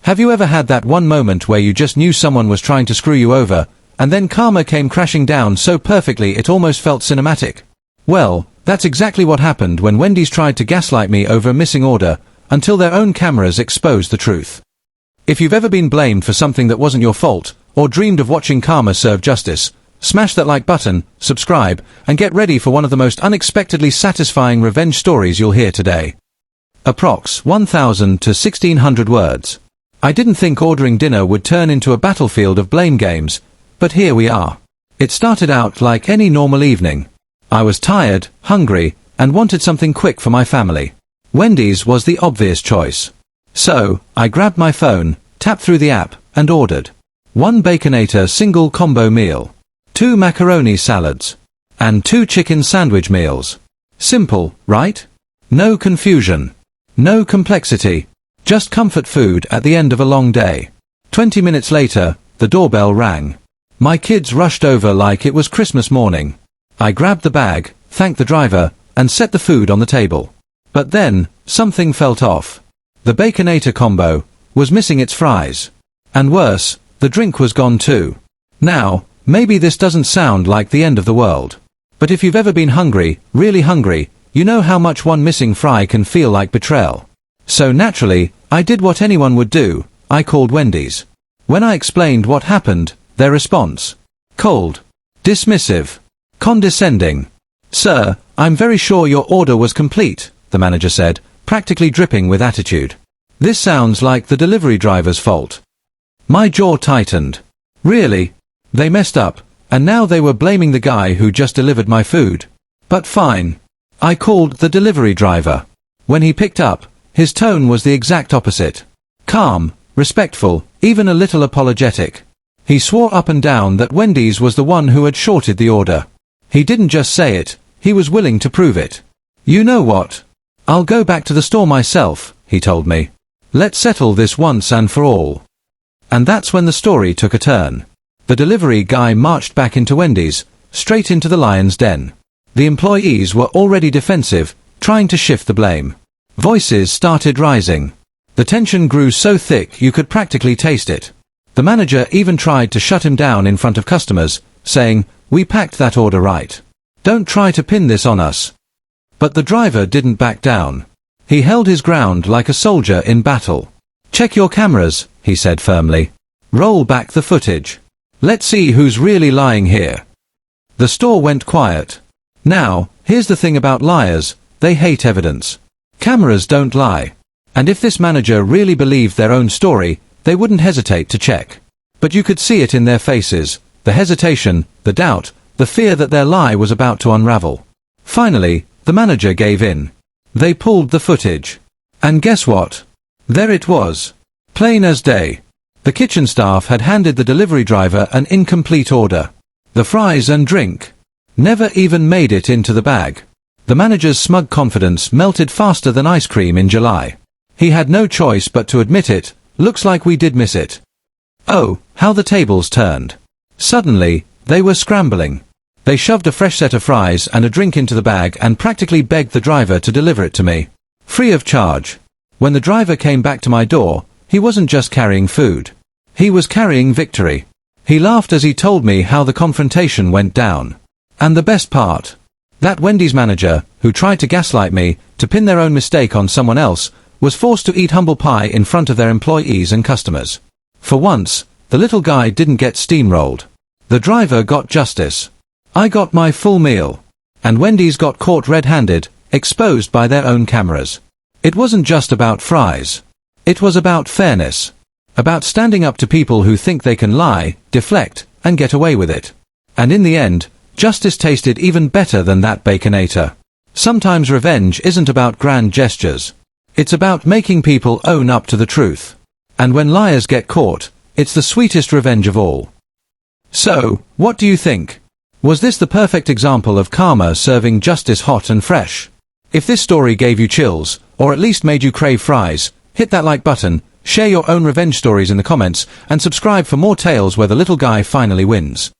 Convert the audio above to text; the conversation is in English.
Have you ever had that one moment where you just knew someone was trying to screw you over, and then karma came crashing down so perfectly it almost felt cinematic? Well, that's exactly what happened when Wendy's tried to gaslight me over a missing order, until their own cameras exposed the truth. If you've ever been blamed for something that wasn't your fault, or dreamed of watching karma serve justice, smash that like button, subscribe, and get ready for one of the most unexpectedly satisfying revenge stories you'll hear today. Approx 1,000 to 1,600 words. I didn't think ordering dinner would turn into a battlefield of blame games, but here we are. It started out like any normal evening. I was tired, hungry, and wanted something quick for my family. Wendy's was the obvious choice. So, I grabbed my phone, tapped through the app, and ordered 1 Baconator single combo meal, 2 macaroni salads, and 2 chicken sandwich meals. Simple, right? No confusion. No complexity. Just comfort food at the end of a long day. 20 minutes later, the doorbell rang. My kids rushed over like it was Christmas morning. I grabbed the bag, thanked the driver, and set the food on the table. But then, something felt off. The Baconator combo was missing its fries. And worse, the drink was gone too. Now, maybe this doesn't sound like the end of the world. But if you've ever been hungry, really hungry, you know how much one missing fry can feel like betrayal. So naturally, I did what anyone would do. I called Wendy's. When I explained what happened, their response: cold, dismissive, condescending. "Sir, I'm very sure your order was complete," the manager said, practically dripping with attitude. "This sounds like the delivery driver's fault." My jaw tightened. Really? They messed up, and now they were blaming the guy who just delivered my food. But fine. I called the delivery driver. When he picked up, his tone was the exact opposite. Calm, respectful, even a little apologetic. He swore up and down that Wendy's was the one who had shorted the order. He didn't just say it, he was willing to prove it. "You know what? I'll go back to the store myself," he told me. "Let's settle this once and for all." And that's when the story took a turn. The delivery guy marched back into Wendy's, straight into the lion's den. The employees were already defensive, trying to shift the blame. Voices started rising. The tension grew so thick you could practically taste it. The manager even tried to shut him down in front of customers, saying, "We packed that order right. Don't try to pin this on us." But the driver didn't back down. He held his ground like a soldier in battle. "Check your cameras," he said firmly. "Roll back the footage. Let's see who's really lying here." The store went quiet. Now, here's the thing about liars: they hate evidence. Cameras don't lie. And if this manager really believed their own story, they wouldn't hesitate to check. But you could see it in their faces: the hesitation, the doubt, the fear that their lie was about to unravel. Finally, the manager gave in. They pulled the footage. And guess what? There it was. Plain as day. The kitchen staff had handed the delivery driver an incomplete order. The fries and drink never even made it into the bag. The manager's smug confidence melted faster than ice cream in July. He had no choice but to admit it. "Looks like we did miss it." Oh, how the tables turned. Suddenly, they were scrambling. They shoved a fresh set of fries and a drink into the bag and practically begged the driver to deliver it to me. Free of charge. When the driver came back to my door, he wasn't just carrying food. He was carrying victory. He laughed as he told me how the confrontation went down. And the best part? That Wendy's manager, who tried to gaslight me, to pin their own mistake on someone else, was forced to eat humble pie in front of their employees and customers. For once, the little guy didn't get steamrolled. The driver got justice. I got my full meal. And Wendy's got caught red-handed, exposed by their own cameras. It wasn't just about fries. It was about fairness. About standing up to people who think they can lie, deflect, and get away with it. And in the end, justice tasted even better than that Baconator. Sometimes revenge isn't about grand gestures. It's about making people own up to the truth. And when liars get caught, it's the sweetest revenge of all. So, what do you think? Was this the perfect example of karma serving justice hot and fresh? If this story gave you chills, or at least made you crave fries, hit that like button, share your own revenge stories in the comments, and subscribe for more tales where the little guy finally wins.